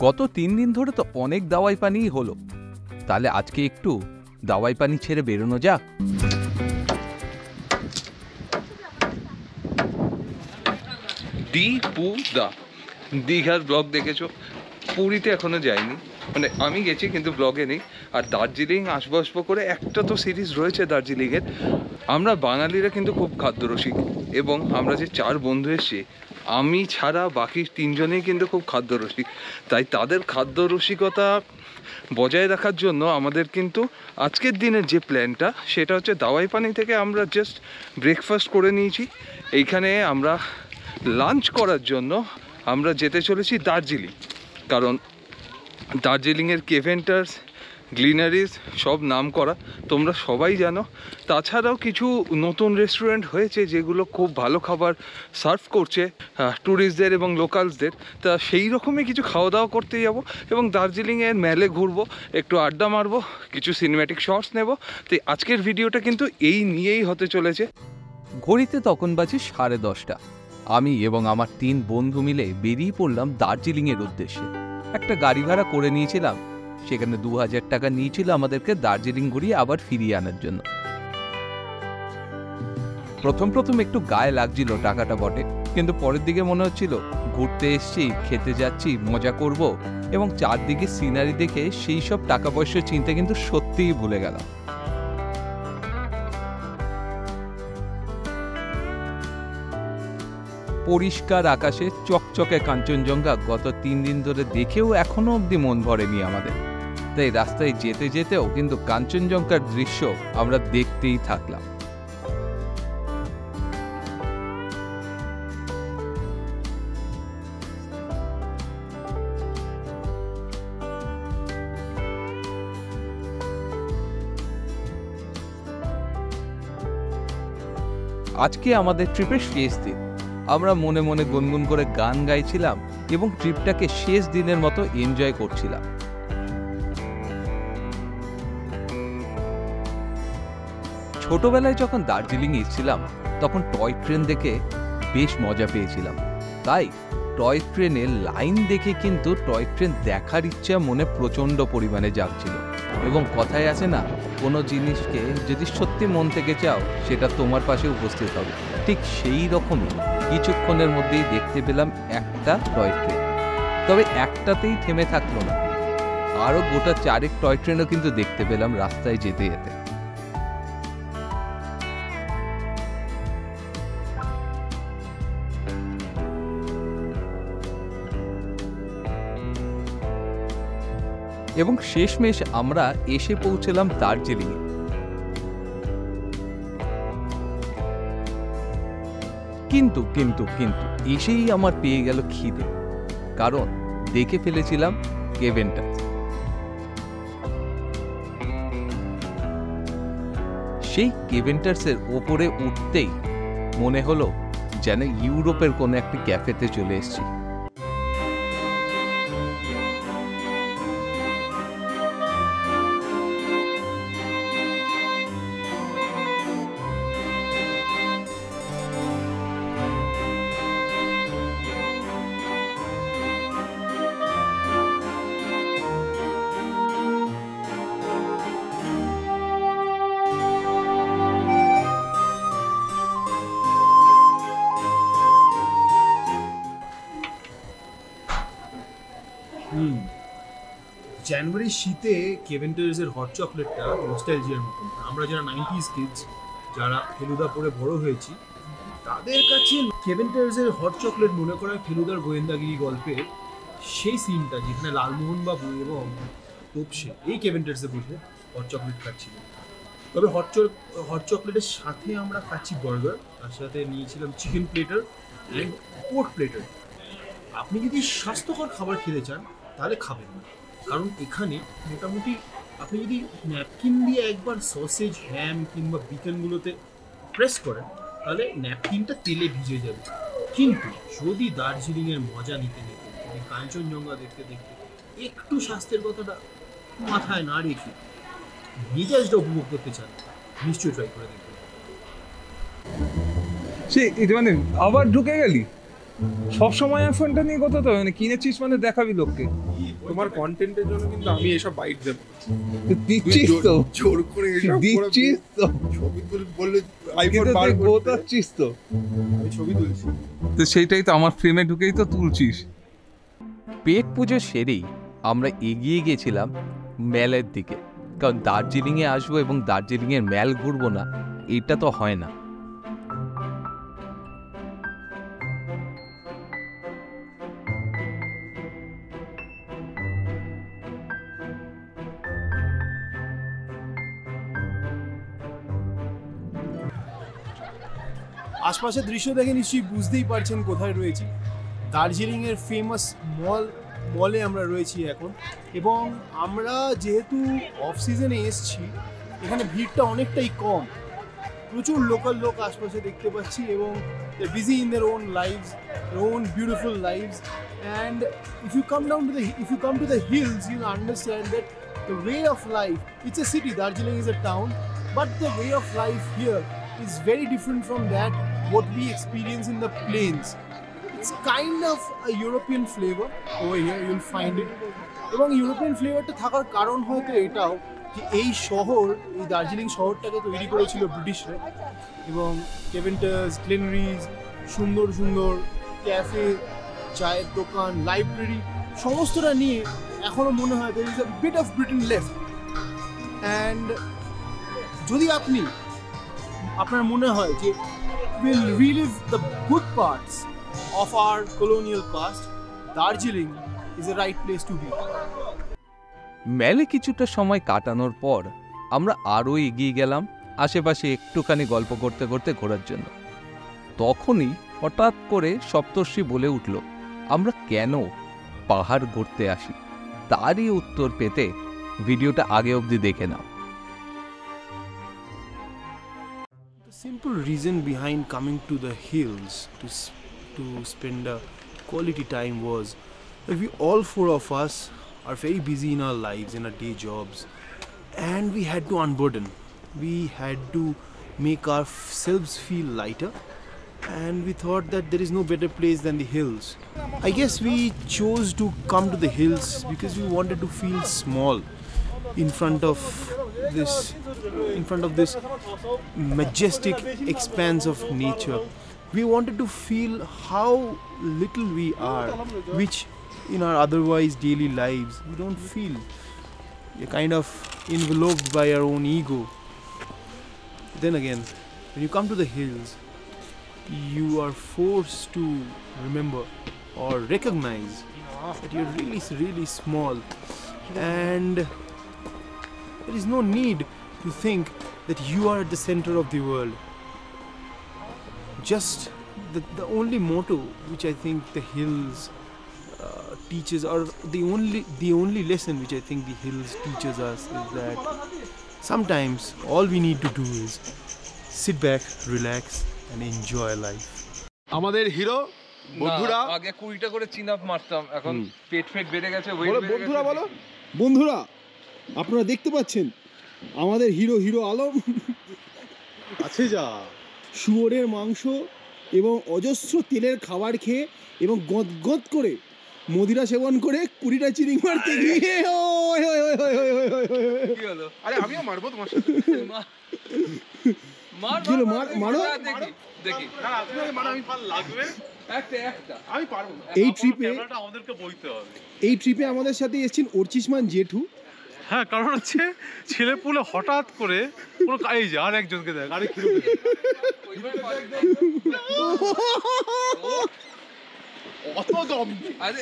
গত 3 দিন ধরে তো অনেক দাওয়াই পানিই হলো, তাহলে আজকে একটু দাওয়াই পানি ছেড়ে বেরোনো যাক। দীঘার ব্লগ দেখেছো? পুরীতে এখনো যাইনি, মানে আমি গেছি কিন্তু ব্লগে নেই। আর দার্জিলিং আসবো আসবো করে একটা তো সিরিজ রয়েছে দার্জিলিংয়ের। আমরা বাঙালিরা কিন্তু খুব খাদ্যরসিক, এবং আমরা যে 4 বন্ধু এসছি, আমি ছাড়া বাকি 3 জনেই কিন্তু খুব খাদ্যরসিক। তাই তাদের খাদ্যরসিকতা বজায় রাখার জন্য আমাদের কিন্তু আজকের দিনের যে প্ল্যানটা, সেটা হচ্ছে দাওয়াই পানি থেকে আমরা জাস্ট ব্রেকফাস্ট করে নিয়েছি। এইখানে আমরা লাঞ্চ করার জন্য আমরা যেতে চলেছি দার্জিলিং, কারণ দার্জিলিংয়ের কেভেন্টার্স, গ্লিনারিজ সব নাম করা, তোমরা সবাই জানো। তাছাড়াও কিছু নতুন রেস্টুরেন্ট হয়েছে যেগুলো খুব ভালো খাবার সার্ভ করছে ট্যুরিস্টদের এবং লোকালসদের। তা সেই রকমই কিছু খাওয়া দাওয়া করতে যাব এবং দার্জিলিংয়ের মেলে ঘুরবো, একটু আড্ডা মারবো, কিছু সিনেম্যাটিক শটস নেব। তো আজকের ভিডিওটা কিন্তু এই নিয়েই হতে চলেছে। ঘড়িতে তখন বাজে 10:30। আমি এবং আমার 3 বন্ধু মিলে বেরিয়ে পড়লাম দার্জিলিংয়ের উদ্দেশ্যে। একটা গাড়ি ভাড়া করে নিয়েছিলাম, সেখানে 2000 টাকা নিয়েছিল আমাদেরকে দার্জিলিং ঘুরিয়ে আবার ফিরিয়ে আনার জন্য। প্রথম একটু গায়ে লাগছিল টাকাটা বটে, কিন্তু পরের দিকে মনে হচ্ছিল ঘুরতে এসছি, খেতে যাচ্ছি, মজা করব, এবং চারদিকে সিনারি দেখে সেই সব টাকা পয়সার চিন্তা কিন্তু সত্যিই ভুলে গেলাম। পরিষ্কার আকাশে চকচকে কাঞ্চনজঙ্ঘা গত 3 দিন ধরে দেখেও এখনো অবধি মন ভরেনি আমাদের। তাই রাস্তায় যেতে যেতেও কিন্তু কাঞ্চনজঙ্ঘার দৃশ্য আমরা দেখতেই থাকলাম। আজকে আমাদের ট্রিপের শেষ দিন। আমরা মনে মনে গুনগুন করে গান গাইছিলাম এবং ট্রিপটাকে শেষ দিনের মতো এনজয় করছিলাম। ছোটবেলায় যখন দার্জিলিং এসেছিলাম তখন টয় ট্রেন দেখে বেশ মজা পেয়েছিলাম, তাই টয় ট্রেনের লাইন দেখে কিন্তু টয় ট্রেন দেখার ইচ্ছা মনে প্রচণ্ড পরিমাণে জাগছিল। এবং কথায় আছে না, কোনো জিনিসকে যদি সত্যি মন থেকে চাও সেটা তোমার পাশে উপস্থিত হবে। ঠিক সেই রকমই কিছুক্ষণের মধ্যেই দেখতে পেলাম একটা টয় ট্রেন। তবে একটাতেই থেমে থাকলো না, আরও গোটা 4 টয় ট্রেনও কিন্তু দেখতে পেলাম রাস্তায় যেতে যেতে। এবং শেষমেশ আমরা এসে পৌঁছলাম দার্জিলিংয়ে। কিন্তু কিন্তু কিন্তু এসেই আমার পেয়ে গেল খিদে, কারণ দেখে ফেলেছিলাম কেভেন্টার্স। সেই কেভেন্টার্সের ওপরে উঠতেই মনে হলো যেন ইউরোপের কোনো একটা ক্যাফেতে চলে এসেছি। জানুয়ারির শীতে কেভেন্টার্সের হট চকলেটটা নস্টালজিয়ার মতন। আমরা যারা 90s কিডস, যারা ফেলুদা পরে বড় হয়েছি, তাদের কাছে কেভেন্টার্সের হট চকলেট মনে করা ফেলুদার গোয়েন্দাগিরি গল্পের সেই সিনটা, যেখানে লালমোহন বাবু এবং তোপসে এই কেভেন্টার্সে বসে হট চকলেট খাচ্ছিল। তবে হট চকলেটের সাথে আমরা খাচ্ছি বার্গার, তার সাথে নিয়েছিলাম chicken platter and pork platter. আপনি যদি স্বাস্থ্যকর খাবার খেতে চান তাহলে খাবেন না, কারণ এখানে মোটামুটি আপনি যদি ন্যাপকিন দিয়ে একবার সসেজ, হ্যাম কিংবা বিকেনগুলোতে প্রেস করেন তাহলে ন্যাপকিনটা তেলে ভিজে যাবে। কিন্তু যদি দার্জিলিংয়ের মজা নিতে নিতে, যদি কাঞ্চনজঙ্ঘা দেখতে দেখতে একটু স্বাস্থ্যের কথাটা মাথায় না রেখে মেজাজটা উপভোগ করতে চান, নিশ্চয়ই ট্রাই করে দেখবেন। সে মানে আবার ঢুকে গেলি? সবসময় ফোনটা নিয়ে কথা তো মানে কিনেছিস মানে দেখাবি লোককে। তোমার কন্টেন্টের জন্য কিন্তু আমি এসব বাইট দেব। দিচ্ছিস তো, জোর করে এসব দিচ্ছিস তো, ছবি তুল বললে আইফোন বার করতে গোতাচ্ছিস তো। আমি ছবি তুলছি। তো সেইটাই তো, আমার ফ্রেমে ঢুকেই তো তুলছিস। পেট পুজো সেরেই আমরা এগিয়ে গেছিলাম ম্যালের দিকে, কারণ দার্জিলিংয়ে আসবো এবং দার্জিলিংয়ের ম্যাল ঘুরবো না, এটা তো হয় না। আশপাশের দৃশ্য দেখে নিশ্চয়ই বুঝতেই পারছেন কোথায় রয়েছি। দার্জিলিংয়ের ফেমাস মলে আমরা রয়েছি এখন, এবং আমরা যেহেতু অফ সিজনে এসছি এখানে ভিড়টা অনেকটাই কম। প্রচুর লোকাল লোক আশপাশে দেখতে পাচ্ছি এবং busy in their own lives, own beautiful lives. And if you come to the hills you'll understand that the way of life, it's a city, Darjeeling is a town, but the way of life here is very different from that what we experience in the plains. It's kind of a European flavor over here, you'll find it. এবং European ফ্লেভারটা থাকার কারণ হয়তো এটাও যে এই শহর, এই দার্জিলিং শহরটাকে তৈরি করেছিল ব্রিটিশরা, এবং কেভেন্টার্স, গ্লেনারিজ, সুন্দর সুন্দর ক্যাফে, চায়ের দোকান, লাইব্রেরি, সমস্তটা নিয়ে এখনও মনে হয় there is a bit of Britain left. And যদি আপনার মনে হয় যে we'll relive the good parts of our colonial past, Darjeeling is the right place to be. ম্যালে কিছুটা সময় কাটানোর পর আমরা আরও এগিয়ে গেলাম আশেপাশে একটুখানি গল্প করতে করতে ঘোরার জন্য। তখনই হঠাৎ করে সপ্তর্ষি বলে উঠল, আমরা কেন পাহাড় ঘুরতে আসি? তারই উত্তর পেতে ভিডিওটা আগে অবধি দেখে নাও। Simple reason behind coming to the hills to spend a quality time was that we all four of us are very busy in our lives, in our day jobs, and we had to unburden. We had to make ourselves feel lighter, and we thought that there is no better place than the hills. I guess we chose to come to the hills because we wanted to feel small in front of this majestic expanse of nature. We wanted to feel how little we are, which in our otherwise daily lives we don't feel. We're kind of enveloped by our own ego. Then again, when you come to the hills, you are forced to remember or recognize that you're really, really small, and there is no need to think that you are at the center of the world. Just the only motto which I think the hills teaches, or the only lesson which I think the hills teaches us, is that sometimes all we need to do is sit back, relax and enjoy life. আমাদের hero বন্ধুরা, আগে 20টা করে চিন up মারতাম, এখন পেট বেড়ে গেছে, বন্ধুরা বলো, বন্ধুরা আপনারা দেখতে পাচ্ছেন আমাদের হিরো আলম আছে যা শুয়োরের মাংস এবং অজস্র তেলের খাবার খেয়ে এবং গদ করে মদিরা সেবন করে 20টা চিরিং মারতে গিয়ে কি হলো? আরে আমিও মারবো তোমার সাথে। মারো দেখি না, তুমি মারো, আমি পার লাগবে একটা আমি পারবো। এই ট্রিপে আমাদের সাথে এসেছেন অর্চিষ্মান জেঠু। হ্যাঁ, কারণ হচ্ছে ছেলে পুলে হঠাৎ করে কোনো এই যে আর একজনকে দেখ, আরে কি অত দম। আরে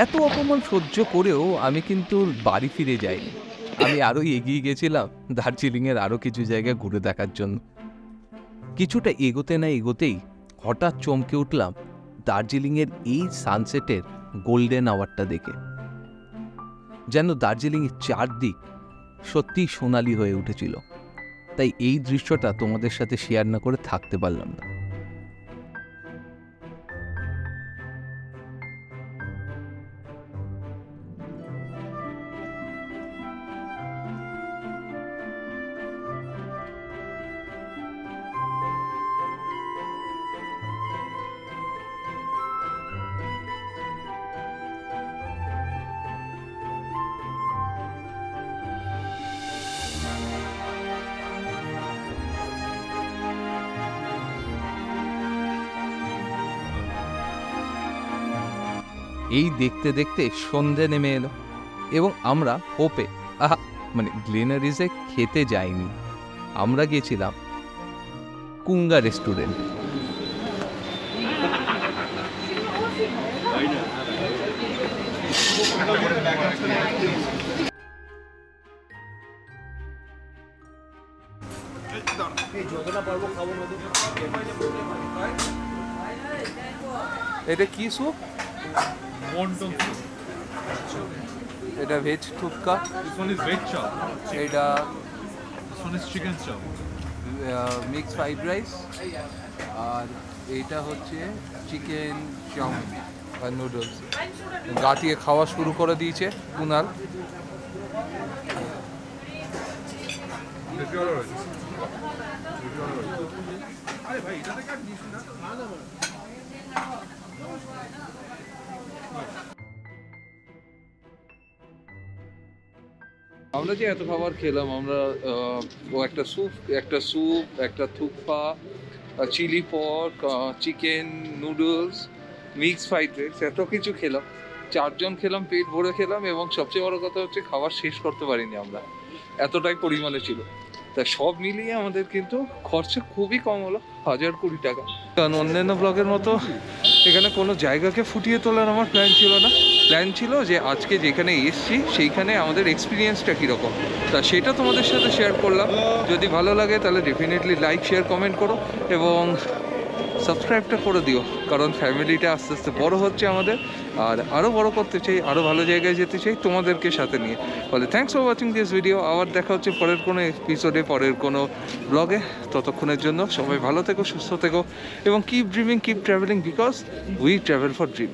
এত অপমান সহ্য করেও আমি কিন্তু বাড়ি ফিরে যাইনি। আমি আরও এগিয়ে গেছিলাম দার্জিলিংয়ের আরও কিছু জায়গা ঘুরে দেখার জন্য। কিছুটা এগোতে না এগোতেই হঠাৎ চমকে উঠলাম দার্জিলিংয়ের এই সানসেটের গোল্ডেন আওয়ারটা দেখে। যেন দার্জিলিংয়ের চারদিক সত্যিই সোনালি হয়ে উঠেছিল। তাই এই দৃশ্যটা তোমাদের সাথে শেয়ার না করে থাকতে পারলাম না। এই দেখতে দেখতে সন্ধে নেমে এলো এবং আমরা হোপে মানে গ্লেনারিজে খেতে যাইনি, আমরা গেছিলাম কুঙ্গা রেস্টুরেন্ট। এটা কি স্যুপ? Wonton. এটা veg থুপকা, This one is veg chow. এটা This one is chicken chow. Mix fried rice, আর এইটা হচ্ছে চিকেন চাউমিন আর নুডলস। গাটিয়ে খাওয়া শুরু করে দিয়েছে কুনাল। আমরা যে এত খাবার খেলাম, আমরা একটা স্যুপ, একটা thukpa, chilli pork, chicken noodles, mix fried rice, এত কিছু খেলাম। 4 জন খেলাম, পেট ভরে খেলাম, এবং সবচেয়ে বড় কথা হচ্ছে খাবার শেষ করতে পারিনি আমরা, এতটাই পরিমাণে ছিল। তাই সব মিলিয়ে আমাদের কিন্তু খরচা খুবই কম হলো, 1020 টাকা। কারণ অন্যান্য ব্লগের মতো এখানে কোনো জায়গাকে ফুটিয়ে তোলার আমার প্ল্যান ছিল না। প্ল্যান ছিল যে আজকে যেখানে এসছি সেইখানে আমাদের এক্সপিরিয়েন্সটা কীরকম, তা সেটা তোমাদের সাথে শেয়ার করলাম। যদি ভালো লাগে তাহলে ডেফিনেটলি লাইক, শেয়ার, কমেন্ট করো এবং সাবস্ক্রাইবটা করে দিও, কারণ ফ্যামিলিটা আস্তে আস্তে বড় হচ্ছে আমাদের, আর আরও বড় করতে চাই, আরও ভালো জায়গায় যেতে চাই তোমাদেরকে সাথে নিয়ে। বলে thanks for watching this video. আবার দেখা হচ্ছে পরের কোনো এপিসোডে, পরের কোনো ব্লগে। ততক্ষণের জন্য সবাই ভালো থেকো, সুস্থ থেকো এবং keep dreaming, keep travelling, because we travel for dream.